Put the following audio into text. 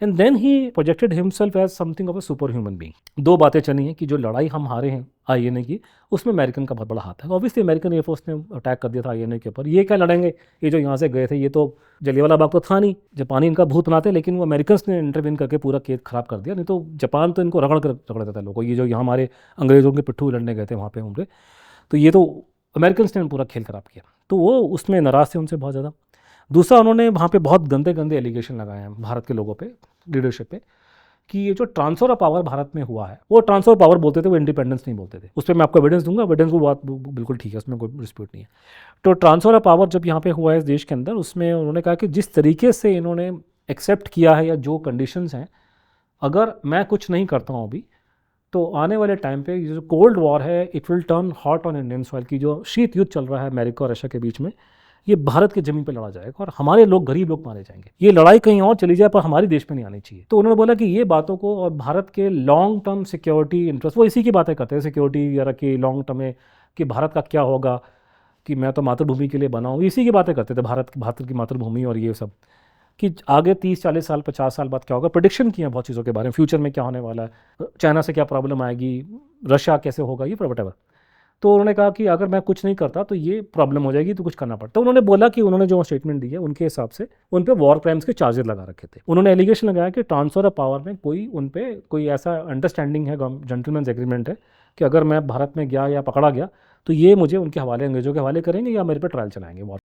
And then he projected himself as something of a super human being. दो बातें चली हैं कि जो लड़ाई हम हारे हैं आईएनए की, उसमें अमेरिकन का बहुत बड़ा हाथ है। ऑब्वियसली अमेरिकन एयरफोर्स ने अटैक कर दिया था आईएनए के ऊपर, ये क्या लड़ेंगे, ये जो यहाँ से गए थे, ये तो जलियांवाला बाग तो था नहीं, जापानी इनका भूत बनाते, लेकिन वो अमेरिकन ने इंटरवीन करके पूरा केस खराब कर दिया। नहीं तो जापान तो इनको रगड़ देता था लोगों को, ये जो यहाँ हमारे अंग्रेजों के पिट्ठू लड़ने गए थे वहाँ पे उनके, तो ये तो अमेरिकन ने पूरा खेल खराब किया। तो वो उसमें नाराज़ थे उनसे बहुत ज़्यादा। दूसरा, उन्होंने वहाँ पे बहुत गंदे गंदे एलिगेशन लगाए हैं भारत के लोगों पे, लीडरशिप पे, कि ये जो ट्रांसफर ऑफ पावर भारत में हुआ है, वो ट्रांसफर ऑफ पावर बोलते थे, वो इंडिपेंडेंस नहीं बोलते थे। उस पर मैं आपको एविडेंस दूंगा, एविडेंस वो बात बिल्कुल ठीक है, उसमें कोई डिस्प्यूट नहीं है। तो ट्रांसफर ऑफ पावर जब यहाँ पे हुआ है इस देश के अंदर, उसमें उन्होंने कहा कि जिस तरीके से इन्होंने एक्सेप्ट किया है या जो कंडीशंस हैं, अगर मैं कुछ नहीं करता हूँ अभी, तो आने वाले टाइम पे ये जो कोल्ड वॉर है, it will turn hot on Indian soil, की जो शीत युद्ध चल रहा है अमेरिका और रशिया के बीच में, ये भारत की ज़मीन पे लड़ा जाएगा और हमारे लोग, गरीब लोग मारे जाएंगे। ये लड़ाई कहीं और चली जाए पर हमारे देश में नहीं आनी चाहिए। तो उन्होंने बोला कि ये बातों को, और भारत के लॉन्ग टर्म सिक्योरिटी इंटरेस्ट, वो इसी की बातें करते हैं, सिक्योरिटी वगैरह की लॉन्ग टर्म में, कि भारत का क्या होगा, कि मैं तो मातृभूमि के लिए बना हूँ, इसी की बातें करते थे, भारत की मातृभूमि और ये सब, कि आगे 30-40 साल 50 साल बाद क्या होगा। प्रेडिक्शन किया बहुत चीज़ों के बारे में, फ्यूचर में क्या होने वाला है, चाइना से क्या प्रॉब्लम आएगी, रशिया कैसे होगा, ये वटेवर। तो उन्होंने कहा कि अगर मैं कुछ नहीं करता तो ये प्रॉब्लम हो जाएगी, तो कुछ करना पड़ता। उन्होंने बोला कि उन्होंने जो स्टेटमेंट दी है उनके हिसाब से उन पे वॉर क्राइम्स के चार्जेस लगा रखे थे। उन्होंने एलिगेशन लगाया कि ट्रांसफर ऑफ पावर में कोई उन पे कोई ऐसा अंडरस्टैंडिंग है, जेंटलमैन्स एग्रीमेंट है, कि अगर मैं भारत में गया या पकड़ा गया तो ये मुझे उनके हवाले, अंग्रेजों के हवाले करेंगे या मेरे पे ट्रायल चलाएंगे वॉर।